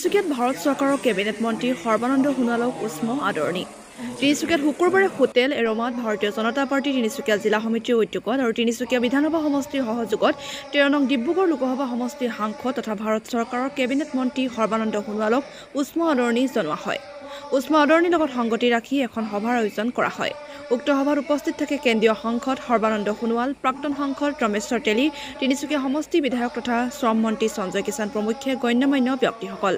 তিনিচুকীয়াত ভাৰত চৰকাৰৰ কেবিনেট মন্ত্ৰী সৰ্বানন্দ সোণোৱালক উষ্ম আদৰণি। তিনিচুকীয়াত শুকুৰবাৰে হোটেল এৰোমাত ভাৰতীয় জনতা পাৰ্টি তিনিচুকীয়া জিলা সমিতিৰ উদ্যোগত আৰু তিনিচুকীয়া বিধানসভা সমষ্টিৰ সহযোগত 13 নং ডিব্ৰুগড় লোকসভা সমষ্টিৰ সাংসদ তথা ভাৰত চৰকাৰৰ কেবিনেট মন্ত্ৰী সৰ্বানন্দ সোণোৱালক উষ্ম আদৰণি জনোৱা হয়। উষ্ম আদৰণিৰ লগত সংগতি ৰাখি এখন সভাৰ আয়োজন কৰা হয়। উক্ত সভাত উপস্থিত থাকে কেন্দ্ৰীয় সাংসদ সৰ্বানন্দ সোণোৱাল, প্ৰাক্তন সাংসদ ৰমেশ্বৰ তেলী, তিনিচুকীয়া সমষ্টি বিধায়ক তথা শ্ৰম মন্ত্ৰী সঞ্জয় কিষাণ প্ৰমুখ্যে গণ্যমান্য ব্যক্তিসকল।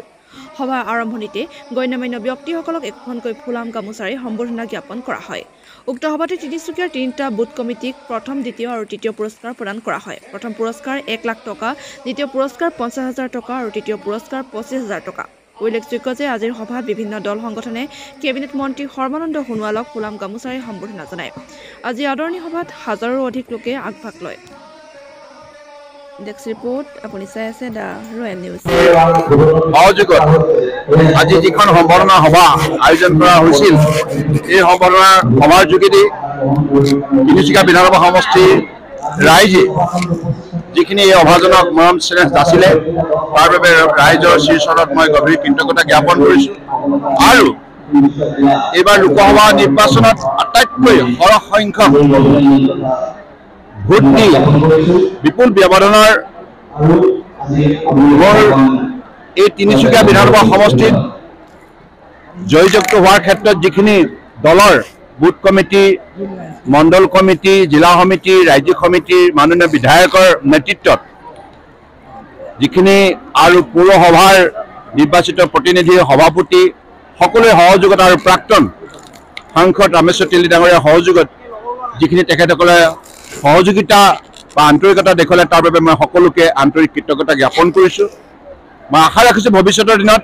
সভাৰ আৰম্ভণিতে গণ্যমান্য ব্যক্তিসকলক একোখনকৈ ফুলাম গামোচাৰে সম্বৰ্ধনা জ্ঞাপন কৰা হয়। উক্ত সভাতে তিনিচুকীয়াৰ 3টা বুথ কমিটিক প্ৰথম, দ্বিতীয় আৰু তৃতীয় পুৰস্কাৰ প্ৰদান কৰা হয়। প্ৰথম পুৰস্কাৰ 1 লাখ টকা, দ্বিতীয় পুৰস্কাৰ 50,000 টকা আৰু তৃতীয় পুৰস্কাৰ 25,000 টকা। উল্লেখযোগ্য যে আজিৰ সভাত বিভিন্ন দল সংগঠনে কেবিনেট মন্ত্ৰী সৰ্বানন্দ সোণোৱালক ফুলাম গামোচাৰে সম্বৰ্ধনা জনায়। আজি আদৰণি সভাত হাজাৰৰো অধিক লোকে আগভাগ লয়। ডেস্ক ৰিপৰ্ট আপুনি চাই আছে দ্য ৰয়েল নিউজ। সহযোগত আজি যিখন সম্বৰ্ধনা সভা আয়োজন কৰা হৈছিল, এই সম্বৰ্ধনা সভাৰ যোগেদি তিনিচুকীয়া বিধানসভা সমষ্টিৰ ৰাইজে যিখিনি এই অভাজনক মৰম চেনেহ যাচিলে তাৰ বাবে ৰাইজৰ শীৰ্ষত মই গভীৰ কৃতজ্ঞতা জ্ঞাপন কৰিছোঁ। আৰু এইবাৰ লোকসভা নিৰ্বাচনত আটাইতকৈ সৰহ সংখ্যক ভোট দি বিপুল ব্যৱধানৰ এই তিনিচুকীয়া বিধানসভা সমষ্টিত জয়যুক্ত হোৱাৰ ক্ষেত্ৰত যিখিনি দলৰ বুথ কমিটি, মণ্ডল কমিটি, জিলা সমিতি, ৰাজ্যিক সমিতিৰ মাননীয় বিধায়কৰ নেতৃত্বত যিখিনি আৰু পৌৰসভাৰ নিৰ্বাচিত প্ৰতিনিধি, সভাপতি সকলোৰে সহযোগত আৰু প্ৰাক্তন সাংসদ ৰমেশ্বৰ তেলী ডাঙৰীয়াৰ সহযোগত যিখিনি তেখেতসকলে সহযোগিতা বা আন্তৰিকতা দেখুৱালে তাৰ বাবে মই সকলোকে আন্তৰিক কৃতজ্ঞতা জ্ঞাপন কৰিছোঁ। মই আশা ৰাখিছোঁ ভৱিষ্যতৰ দিনত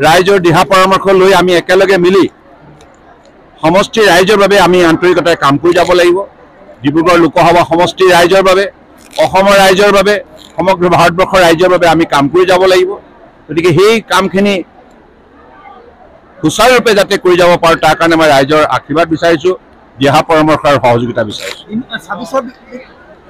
ৰাইজৰ দিহা পৰামৰ্শ লৈ আমি একেলগে মিলি সমষ্টিৰ ৰাইজৰ বাবে আমি আন্তৰিকতাৰে কাম কৰি যাব লাগিব। ডিব্ৰুগড় লোকসভা সমষ্টিৰ ৰাইজৰ বাবে, অসমৰ ৰাইজৰ বাবে, সমগ্ৰ ভাৰতবৰ্ষৰ ৰাইজৰ বাবে আমি কাম কৰি যাব লাগিব। গতিকে সেই কামখিনি সুচাৰুৰূপে যাতে কৰি যাব পাৰোঁ তাৰ কাৰণে মই ৰাইজৰ আশীৰ্বাদ বিচাৰিছোঁ, দিহা পৰামৰ্শ আৰু সহযোগিতা বিচাৰিছোঁ।